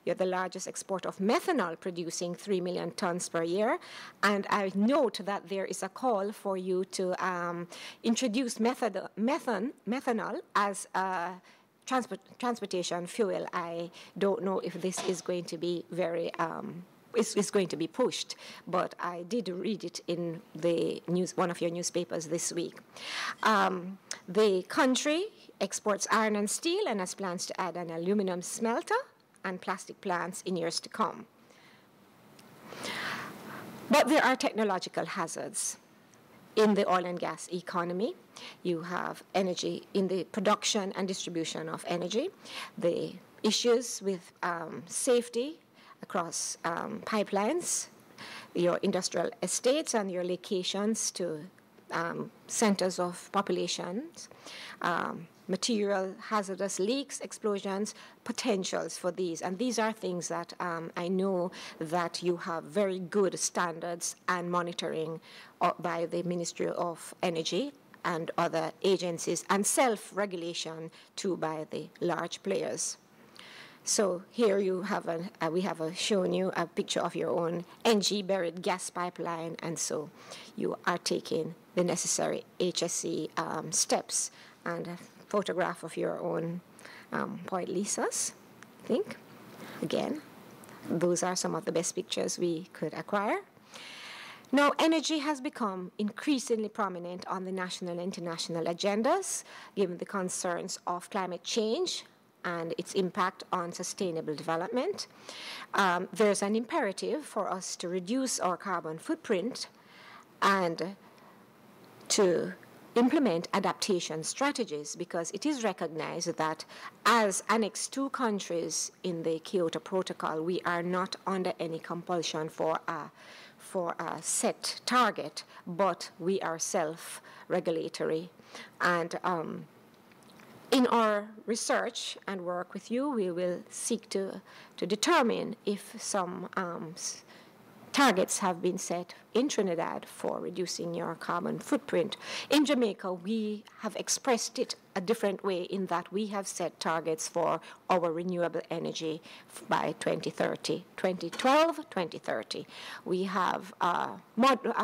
You're the largest exporter of methanol, producing 3 million tons per year. And I note that there is a call for you to introduce methanol as a transportation fuel. I don't know if this is going to be very is going to be pushed, but I did read it in the one of your newspapers this week. The country exports iron and steel and has plans to add an aluminum smelter and plastic plants in years to come. But there are technological hazards in the oil and gas economy. You have energy in the production and distribution of energy, the issues with safety across pipelines, your industrial estates and your locations to centers of populations, material hazardous leaks, explosions, potentials for these. And these are things that I know that you have very good standards and monitoring by the Ministry of Energy and other agencies, and self-regulation too by the large players. So here you have we have shown you a picture of your own NG buried gas pipeline, and so you are taking the necessary HSE steps, and a photograph of your own Point Lisas, I think. Again, those are some of the best pictures we could acquire. Now, energy has become increasingly prominent on the national and international agendas, given the concerns of climate change and its impact on sustainable development. There's an imperative for us to reduce our carbon footprint and to implement adaptation strategies, because it is recognized that as Annex II countries in the Kyoto Protocol, we are not under any compulsion for a set target, but we are self-regulatory. And in our research and work with you, we will seek to determine if some targets have been set in Trinidad for reducing your carbon footprint. In Jamaica, we have expressed it a different way in that we have set targets for our renewable energy by 2030, 2012, 2030. We have a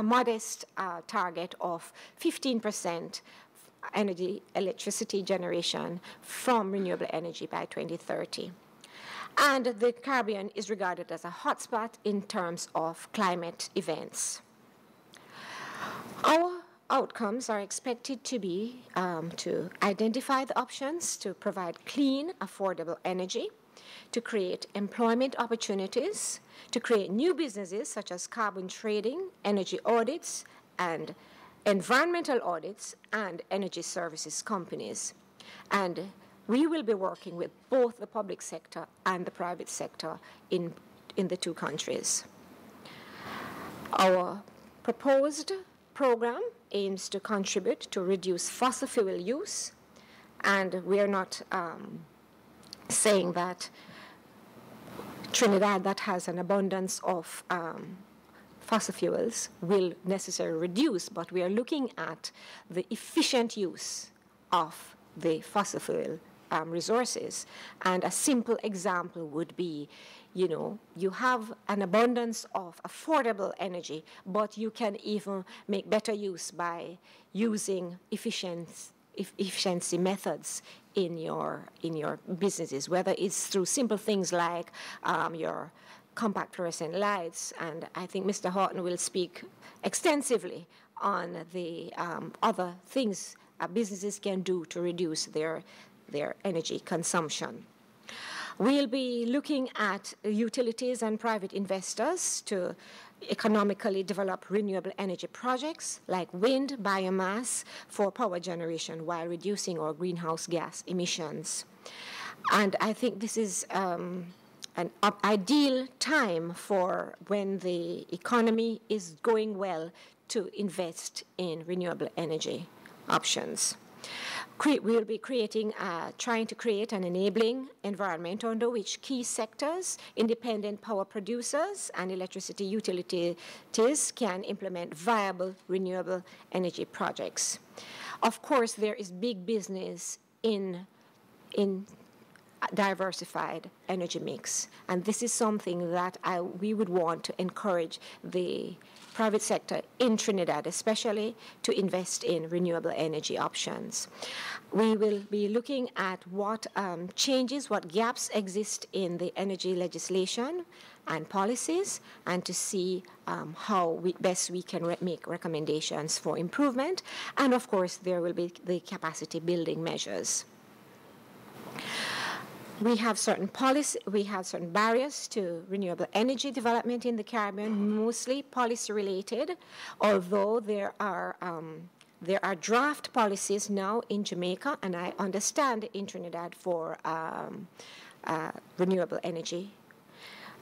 modest target of 15% electricity generation from renewable energy by 2030. And the Caribbean is regarded as a hotspot in terms of climate events. Our outcomes are expected to be to identify the options to provide clean, affordable energy, to create employment opportunities, to create new businesses such as carbon trading, energy audits, and environmental audits, and energy services companies. And we will be working with both the public sector and the private sector in the two countries. Our proposed program aims to contribute to reduce fossil fuel use, and we are not saying that Trinidad, that has an abundance of fossil fuels, will necessarily reduce, but we are looking at the efficient use of the fossil fuel resources. And a simple example would be, you have an abundance of affordable energy, but you can even make better use by using efficiency methods in your businesses, whether it's through simple things like your compact fluorescent lights. And I think Mr. Horton will speak extensively on the other things businesses can do to reduce their energy consumption. We'll be looking at utilities and private investors to economically develop renewable energy projects like wind, biomass for power generation while reducing our greenhouse gas emissions. And I think this is an ideal time for when the economy is going well to invest in renewable energy options. We'll be trying to create an enabling environment under which key sectors, independent power producers, and electricity utilities can implement viable renewable energy projects. Of course, there is big business in diversified energy mix. And this is something that we would want to encourage the private sector in Trinidad, especially, to invest in renewable energy options. We will be looking at what changes, what gaps exist in the energy legislation and policies, and to see how best we can make recommendations for improvement. And of course, there will be the capacity building measures. We have certain barriers to renewable energy development in the Caribbean, mostly policy related, although there are draft policies now in Jamaica, and I understand in Trinidad for renewable energy.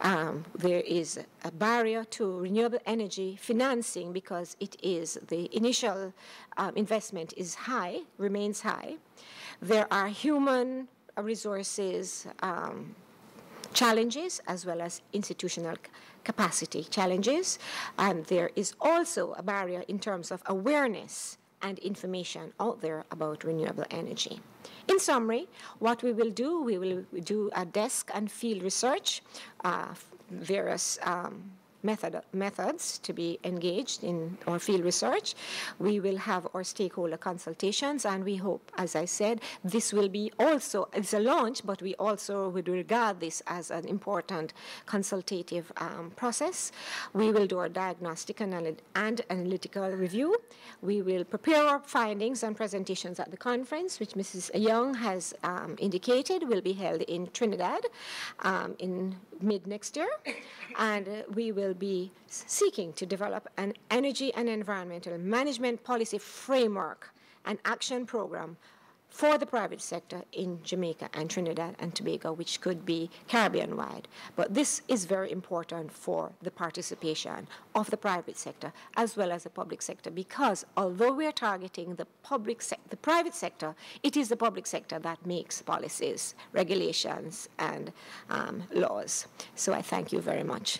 There is a barrier to renewable energy financing because the initial investment is high, remains high. There are human resources challenges as well as institutional capacity challenges. And there is also a barrier in terms of awareness and information out there about renewable energy. In summary, what we will do a desk and field research, various methods to be engaged in our field research. We will have our stakeholder consultations, and we hope, as I said, this will be also, it's a launch, but we also would regard this as an important consultative process. We will do our diagnostic and analytical review. We will prepare our findings and presentations at the conference, which Mrs. Young has indicated will be held in Trinidad in mid-next year. And we will be seeking to develop an energy and environmental management policy framework and action program for the private sector in Jamaica and Trinidad and Tobago, which could be Caribbean-wide. But this is very important for the participation of the private sector as well as the public sector, because although we are targeting the private sector, it is the public sector that makes policies, regulations, and laws. So I thank you very much.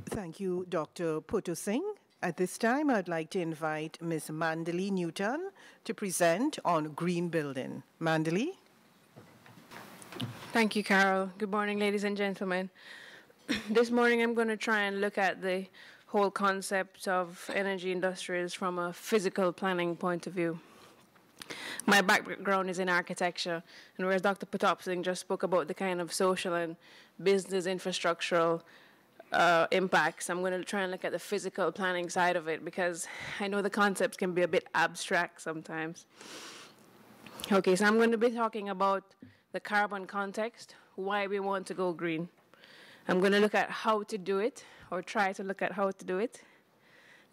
Thank you, Dr. Putu Singh. At this time, I'd like to invite Ms. Mandali Newton to present on green building. Mandali? Thank you, Carol. Good morning, ladies and gentlemen. This morning, I'm going to try and look at the whole concept of energy industries from a physical planning point of view. My background is in architecture, and whereas Dr. Putu Singh just spoke about the kind of social and business infrastructural impacts, I'm going to try and look at the physical planning side of it, because I know the concepts can be a bit abstract sometimes. Okay, so I'm going to be talking about the carbon context, why we want to go green. I'm going to look at how to do it, or try to look at how to do it,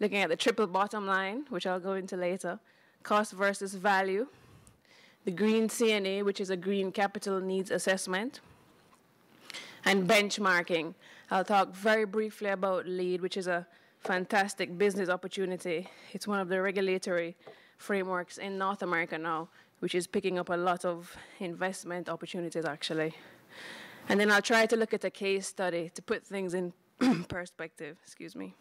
looking at the triple bottom line, which I'll go into later, cost versus value, the green CNA, which is a green capital needs assessment, and benchmarking. I'll talk very briefly about LEED, which is a fantastic business opportunity. It's one of the regulatory frameworks in North America now, which is picking up a lot of investment opportunities, actually. And then I'll try to look at a case study to put things in perspective. Excuse me.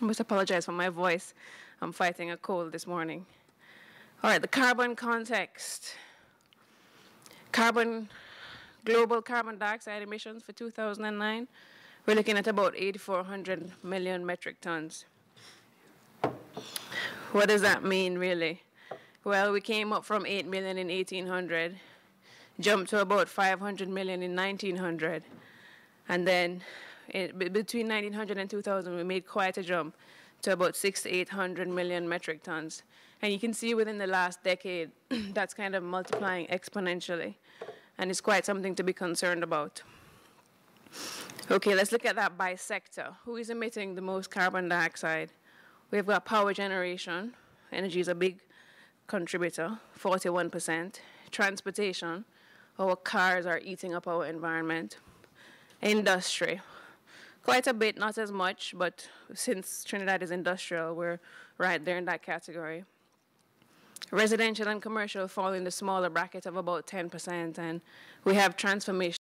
I must apologize for my voice. I'm fighting a cold this morning. All right, the carbon context. Global carbon dioxide emissions for 2009, we're looking at about 8,400 million metric tons. What does that mean, really? Well, we came up from 8 million in 1800, jumped to about 500 million in 1900, and then between 1900 and 2000, we made quite a jump to about 600 to 800 million metric tons. And you can see within the last decade, that's kind of multiplying exponentially. And it's quite something to be concerned about. Okay, let's look at that by sector. Who is emitting the most carbon dioxide? We've got power generation. Energy is a big contributor, 41%. Transportation, our cars are eating up our environment. Industry, quite a bit, not as much, but since Trinidad is industrial, we're right there in that category. Residential and commercial fall in the smaller bracket of about 10%, and we have transformation